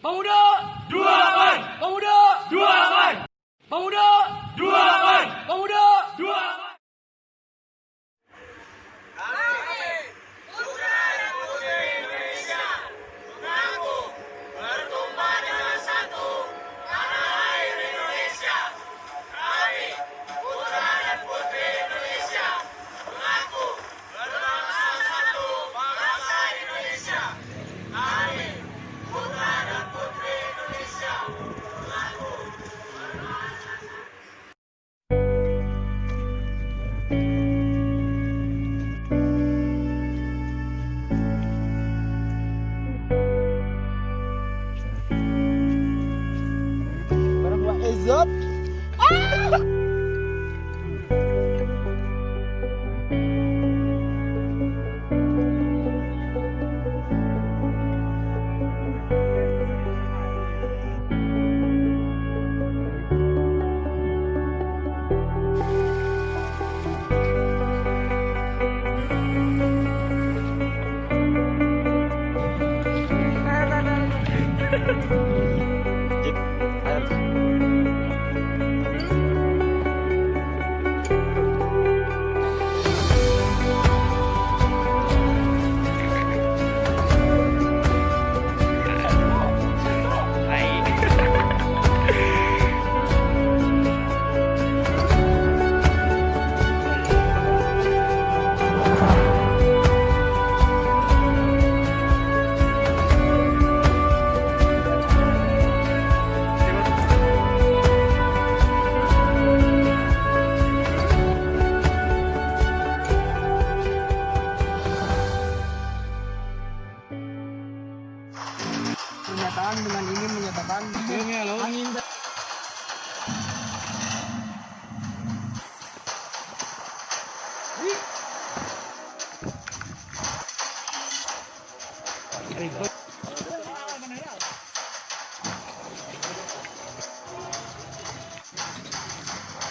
Pemuda 28. Pemuda 28. Pemuda 28. Pemuda 28. Izzat. Pernyataan dengan ini menyatakan angin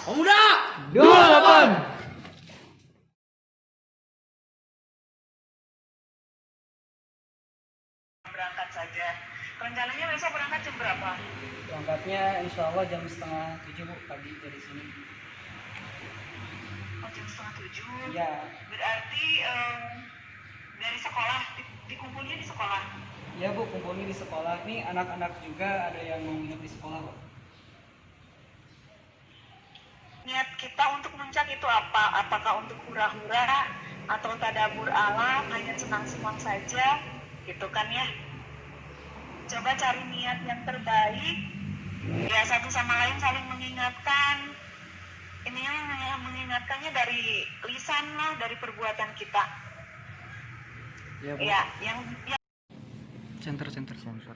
Pemuda 28. Berangkat saja. Rencananya besok berangkat jam berapa? berangkatnya insya Allah jam 6:30 Bu, pagi dari sini. Oh, jam 6:30. Ya, Berarti dari sekolah dikumpulnya di sekolah. ya Bu, kumpulnya di sekolah. Nih anak-anak juga ada yang mau nginep di sekolah Bu. Niat kita untuk puncak itu apa? Apakah untuk hura-hura atau tadabur alam, hanya senang-senang saja, gitu kan ya? Coba cari niat yang terbaik. Ya, satu sama lain saling mengingatkan. Ini yang mengingatkannya dari lisan lah, dari perbuatan kita. Ya Bu. Ya, yang Center. Assalamualaikum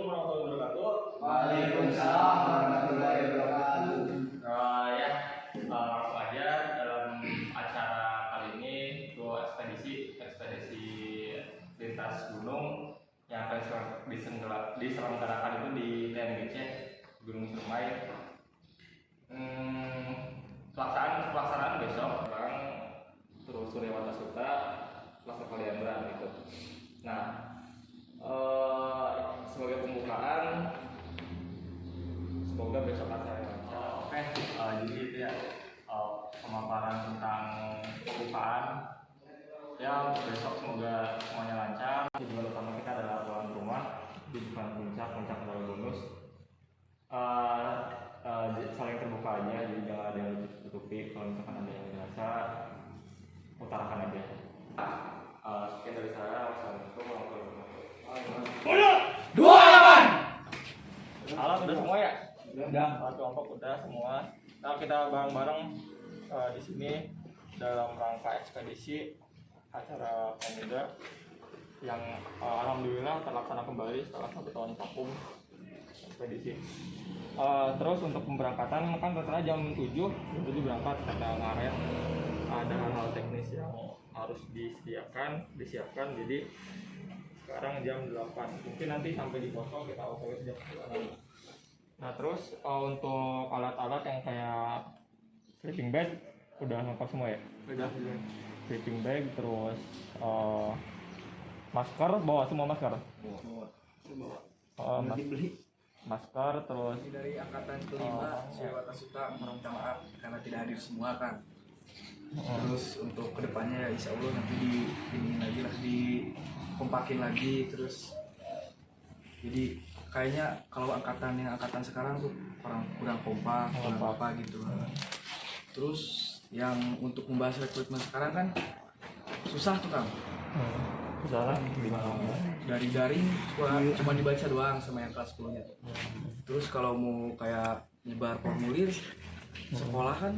warahmatullahi wabarakatuh. Waalaikumsalam warahmatullahi wabarakatuh. Langsung aja dalam acara kali ini itu ekspedisi lintas gunung yang akan diselenggarakan itu di TNGC Gunung Ciremai. Pelaksanaan besok Bang terus Suryawata Suta Plaza Kaliandra gitu. Nah, sebagai pembukaan, semoga besok acara lancar. Oke, jadi itu ya pemaparan tentang pembukaan. Ya, besok semoga semuanya lancar. Tujuan utama kita adalah pulang ke rumah di depan puncak adalah bonus. Saling terbuka aja, jadi jangan ada yang tutupi. Kalau misalkan ada yang dirasa, utarakan aja. Sekian dari saya. Wassalamualaikum warahmatullahi wabarakatuh. 28. Alat udah semua ya? Udah. Alat kelompok udah semua. Nah, kita bareng-bareng di sini dalam rangka ekspedisi acara pemuda yang alhamdulillah terlaksana kembali setelah 1 tahun vakum ekspedisi. Terus untuk pemberangkatan kan ternyata jam 7 berangkat karena ngaret ada hal-hal teknis yang harus disiapkan jadi sekarang jam 8 mungkin nanti sampai di posko kita OTW jam 9. Nah terus untuk alat-alat yang kayak sleeping bag udah lengkap semua ya? Udah. sleeping bag, terus masker, bawa semua masker. Masker, terus Dari angkatan kelima, saya Watasuta meminta maaf karena tidak hadir semua kan. Terus untuk kedepannya ya insya Allah nanti ini lagi lah, dikompakin lagi terus. Jadi kayaknya kalau angkatan sekarang tuh kurang kompak, kurang apa gitu. Terus yang untuk membahas rekrutmen sekarang kan susah tuh Kang. salah gimana? Dari daring cuma dibaca doang sama yang kelas 10-nya. Terus kalau mau kayak nyebar formulir sekolah kan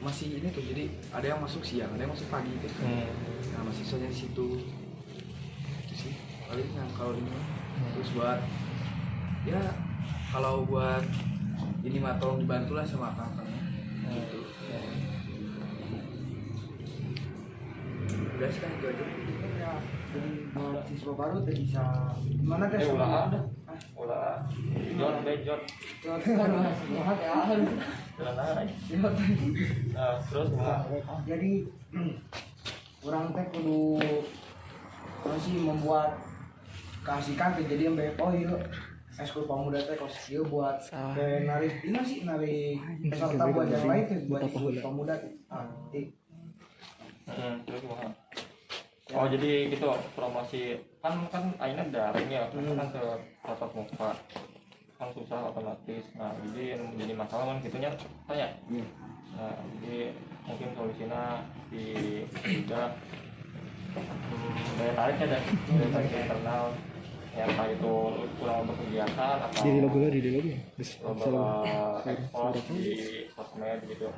masih ini tuh, jadi ada yang masuk siang, ada yang masuk pagi gitu. Nah mahasiswanya di situ itu sih paling yang kalau ini. Terus buat ya kalau buat ini mah tolong dibantulah sama kakaknya gitu. Udah sih kan itu aja. Kalau siswa baru tuh bisa gimana guys? Ulah Jod bejot. Jalan aja. Terus Jadi orang teh kudu masih membuat keasikan kejadian BPO Eskul Pemuda teh kos dia buat narik ini sih narik peserta buat yang lain tuh buat Eskul Pemuda terus gimana? Oh jadi gitu promosi kan akhirnya daring ya, kan ke tatap muka kan susah otomatis. Nah jadi masalah kan gitunya tanya. Nah jadi mungkin solusinya tidak daya tariknya dan daya tarik internal yang entah itu kurang untuk kegiatan atau beberapa ekspor di sosmed gitu.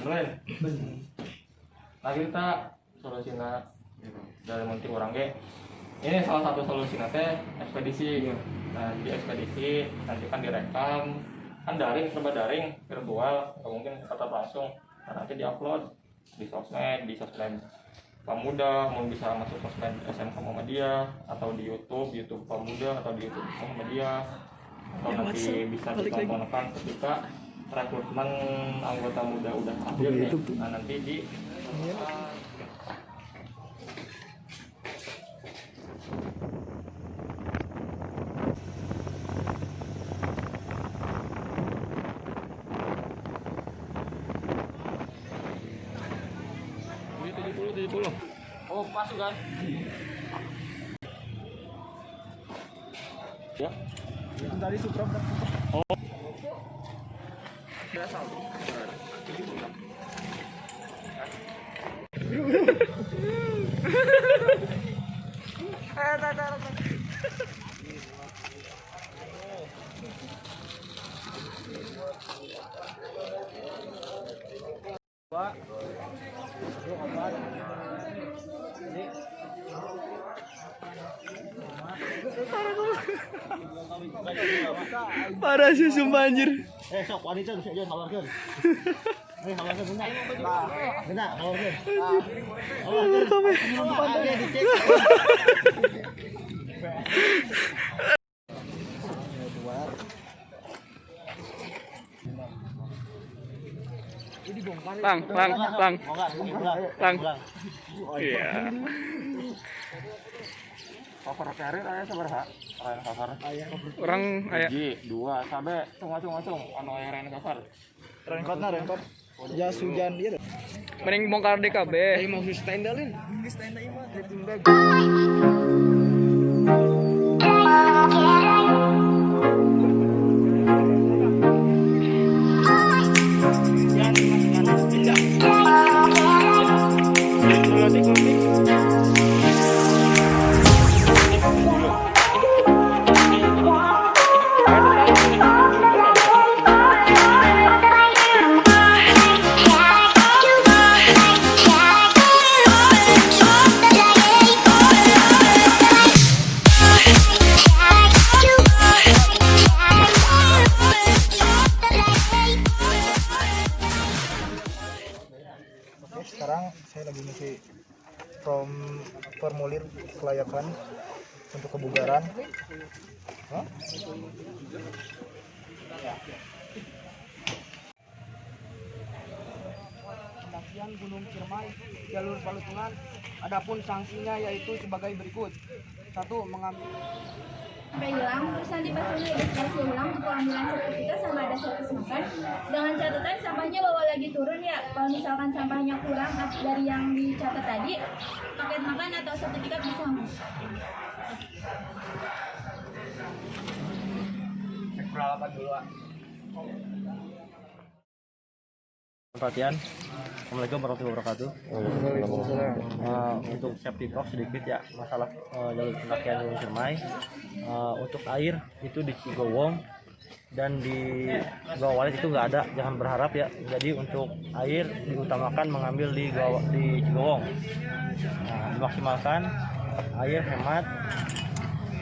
Beneran? Nah kita solusinya dari menteri orang ini salah satu solusinya teh ekspedisi. Nah di ekspedisi nanti kan direkam kan daring, serba daring, virtual, nggak mungkin tetap langsung. Nah, nanti diupload di sosmed Pemuda, mau bisa masuk sosmed SMK Muhammadiyah atau di YouTube Pemuda atau di YouTube Muhammadiyah, atau nanti bisa ditontonkan ketika rekrutmen anggota muda udah akhir nih. Nah nanti di oh masuk kan? Ya. Itu tadi Supra. Oh. Parah sih sumpah anjir. Sok wanita bisa jangan kawarkeun. Kawarkeun benar. Benar, kawarkeun. Kawarkeun dicek. Lang. Iya. Cover carrier aya sabaraha? Aya cover. Orang aya 2 sampai cung anu aya ren cover. Raincoat. Jas hujan ieu. mending bongkar DKB. Mau standalin. Standal ieu mah sleeping bag. Sekarang saya lagi ngisi formulir kelayakan untuk kebugaran. pendakian Gunung Ciremai jalur Palutungan. Adapun sanksinya yaitu sebagai berikut. 1. Mengambil sampai hilang, terus nanti pas udah registrasi ulang untuk pengambilan sertifikat sama ada servis makan. Dengan catatan sampahnya bawa lagi turun ya. Kalau misalkan sampahnya kurang dari yang dicatat tadi, paket makan atau sertifikat bisa hapus. cek peralatan dulu, Pak. Perhatian. Assalamualaikum warahmatullahi wabarakatuh. Untuk safety talk sedikit ya masalah jalur pendakian Gunung Ciremai. Untuk air itu di Cigowong dan di Gawawalit itu nggak ada, jangan berharap ya. Jadi untuk air diutamakan mengambil di Cigowong. Dimaksimalkan air hemat,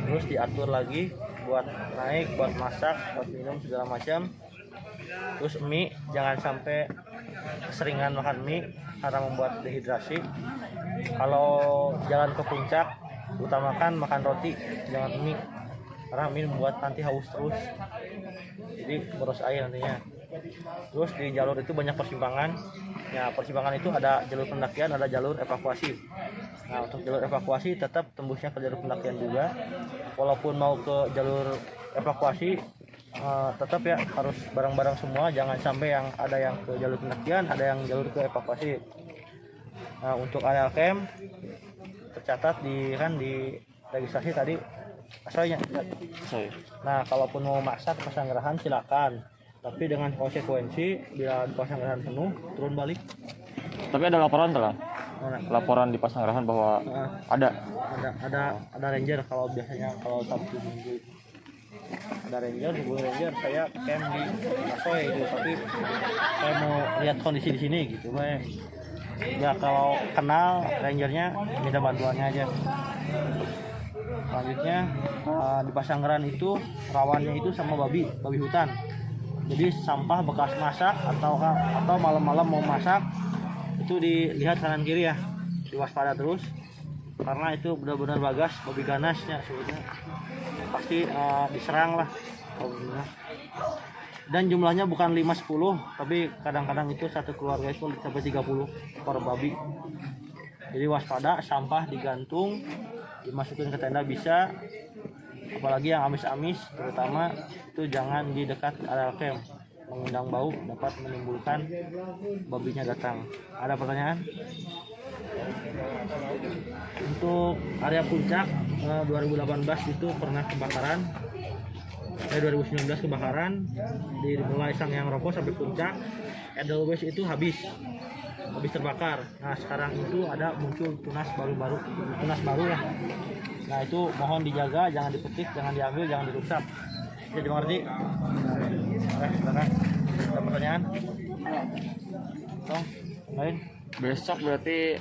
terus diatur lagi buat naik, buat masak, buat minum segala macam. Terus mie jangan sampai keseringan makan mie karena membuat dehidrasi. Kalau jalan ke puncak utamakan makan roti, jangan mie karena mie membuat nanti haus terus, jadi boros air nantinya. Terus di jalur itu banyak persimpangan ya, persimpangan itu ada jalur pendakian, ada jalur evakuasi. Nah untuk jalur evakuasi tetap tembusnya ke jalur pendakian juga, walaupun mau ke jalur evakuasi tetap ya harus bareng-bareng semua, jangan sampai yang ada yang ke jalur pendakian, ada yang jalur ke evakuasi. Nah untuk area camp tercatat di registrasi tadi asalnya. Nah kalaupun mau masak pasanggerahan silakan, tapi dengan konsekuensi bila pasanggerahan penuh turun balik. Tapi ada laporan telah? Laporan di Pasanggerahan bahwa ada ranger. Kalau biasanya kalau Sabtu Minggu ada ranger, hubungi ranger, saya camp di Asoy gitu, tapi saya mau lihat kondisi di sini gitu, ya kalau kenal rangernya minta bantuannya aja. Selanjutnya di Pasanggerahan itu rawannya itu sama babi hutan. Jadi sampah bekas masak atau malam-malam mau masak itu dilihat kanan kiri ya, diwaspada terus karena itu benar-benar bagas babi ganasnya sebetulnya pasti diserang lah. Dan jumlahnya bukan 5-10, tapi kadang-kadang itu satu keluarga itu sampai 30 ekor babi. Jadi waspada, sampah digantung, dimasukin ke tenda bisa, apalagi yang amis-amis terutama itu jangan di dekat area camp, mengundang bau dapat menimbulkan babinya datang. Ada pertanyaan? Untuk area puncak 2018 itu pernah kebakaran, 2019 kebakaran di mulai Sangyang Ropo sampai puncak Edelweiss itu habis terbakar. Nah sekarang itu ada muncul tunas baru lah. Nah itu mohon dijaga, jangan dipetik, jangan diambil, jangan dirusak. Jadi dimengerti? Silakan. Ada pertanyaan? Lain? besok berarti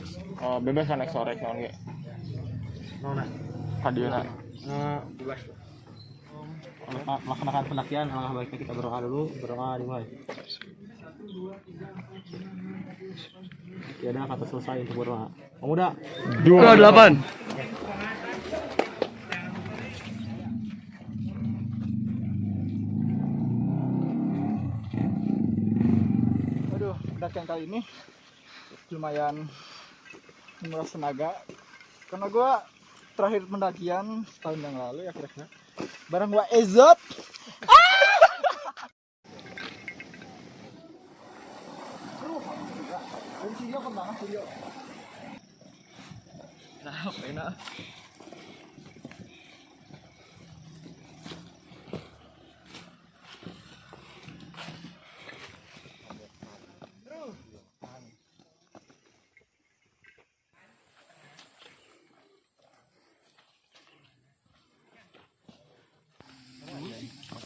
bebas kan eksorek naon ge? Nona. Hadieuna. Bebas. Melaksanakan pendakian, baiknya kita berdoa dulu, berdoa dimulai. Tiada kata selesai untuk berdoa. Pemuda. 28. Aduh, pendakian kali ini lumayan menguras tenaga karena gua terakhir pendakian setahun yang lalu ya kira-kira bareng gua Ezot.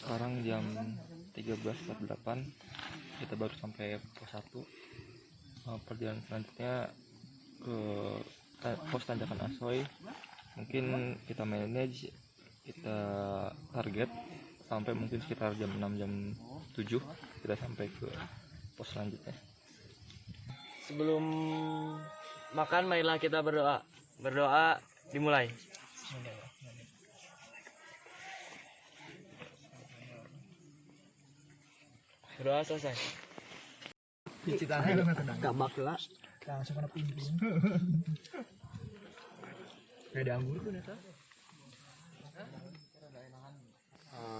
Sekarang jam 13.48, kita baru sampai pos 1. Perjalanan selanjutnya ke pos tanjakan Asoy. Mungkin kita manage, kita target sampai mungkin sekitar jam 6, jam 7 kita sampai ke pos selanjutnya. Sebelum makan marilah kita berdoa. Berdoa dimulai. Berdoa selesai. Cicitannya gak bakla. langsung kena pimpin. Kayak di anggur tuh neta.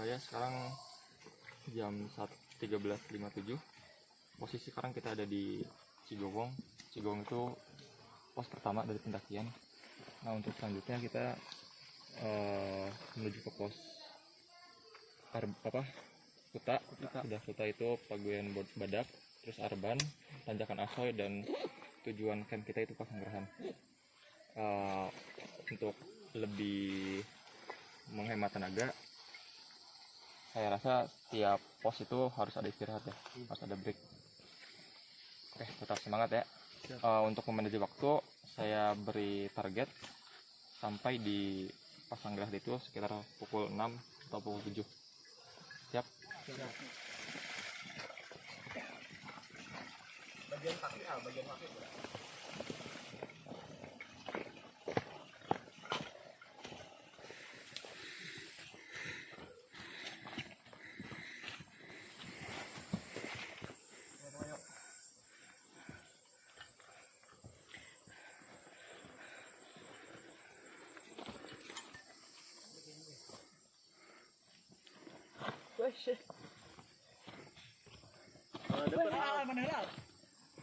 Ya sekarang jam 13.57. Posisi sekarang kita ada di Cigowong. Cigowong itu pos pertama dari pendakian. Nah untuk selanjutnya kita menuju ke pos Kuta itu Paguyan Badak, terus Arban, Tanjakan Asoy, dan tujuan camp kita itu Pasanggerahan. Untuk lebih menghemat tenaga, saya rasa setiap pos itu harus ada istirahat ya, harus ada break. Oke, tetap semangat ya. Untuk memanage waktu, saya beri target sampai di Pasanggerah itu sekitar pukul 6 atau pukul 7. Siap? Bagian kaki.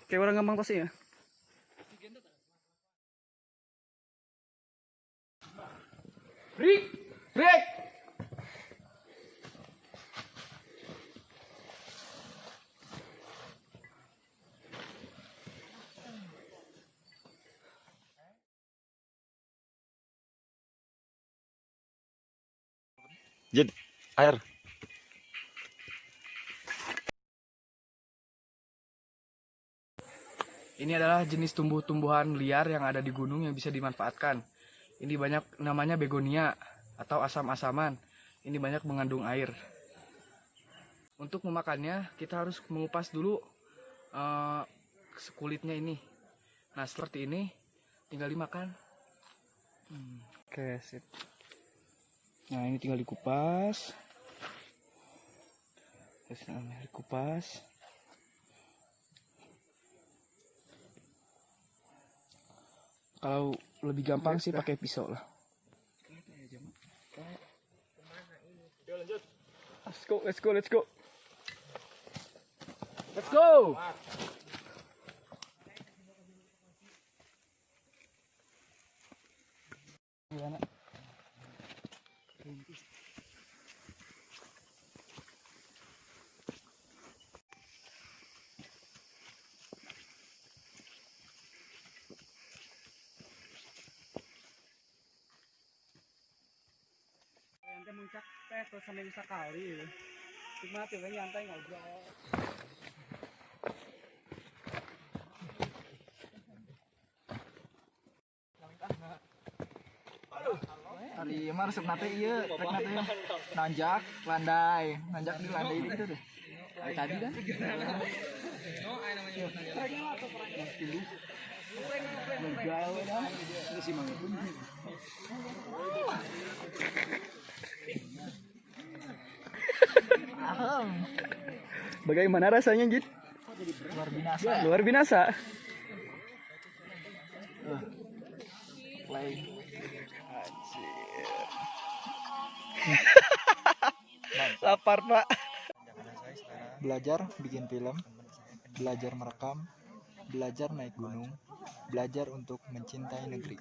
Kayak orang gampang pasti ya. Break. Jid, air. Ini adalah jenis tumbuh-tumbuhan liar yang ada di gunung yang bisa dimanfaatkan. Ini banyak namanya begonia atau asam-asaman. Ini banyak mengandung air. Untuk memakannya kita harus mengupas dulu kulitnya ini. Nah seperti ini tinggal dimakan. Oke, sip. Nah, ini tinggal dikupas. Terus dikupas. Kalau lebih gampang sih pakai pisau lah. Let's go. Let's go. Nanti muncak teh terus seminggu sekali. Cuma tiba nyantai ngobrol. Hari mah resep nate iya, rek nate nanjak, landai, nanjak di landai gitu deh. Kayak tadi kan? Bergawe dah. Terus si Mang pun. Bagaimana rasanya, Jid? Luar binasa. Luar binasa. Play. Lapar, Pak. Belajar bikin film, belajar merekam, belajar naik gunung, belajar untuk mencintai negeri.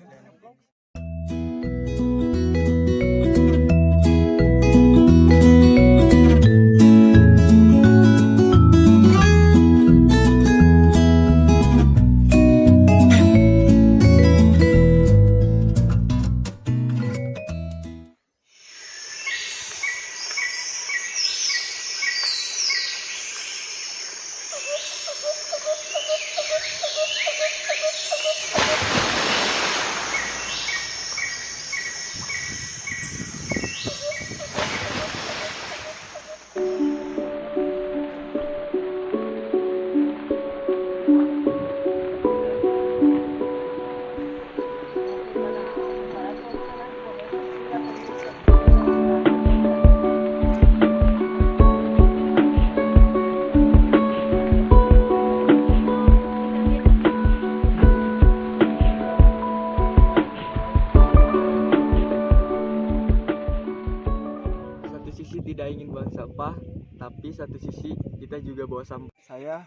tidak ingin buang sampah, tapi satu sisi kita juga bawa sampah. Saya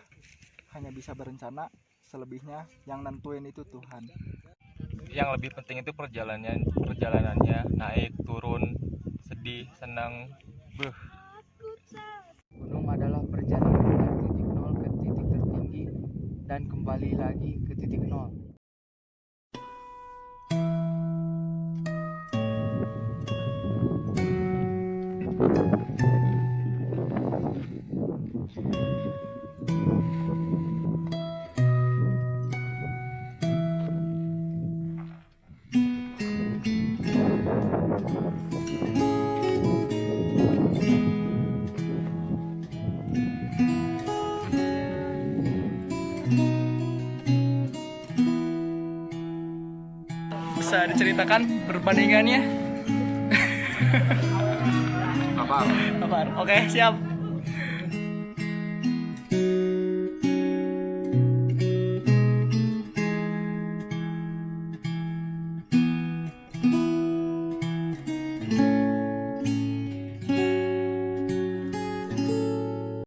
hanya bisa berencana, selebihnya yang nentuin itu Tuhan. Yang lebih penting itu perjalanannya, naik, turun, sedih, senang. Gunung adalah perjalanan dari titik nol ke titik tertinggi dan kembali lagi ke titik nol. Bisa diceritakan perbandingannya? Apa? Oke, siap.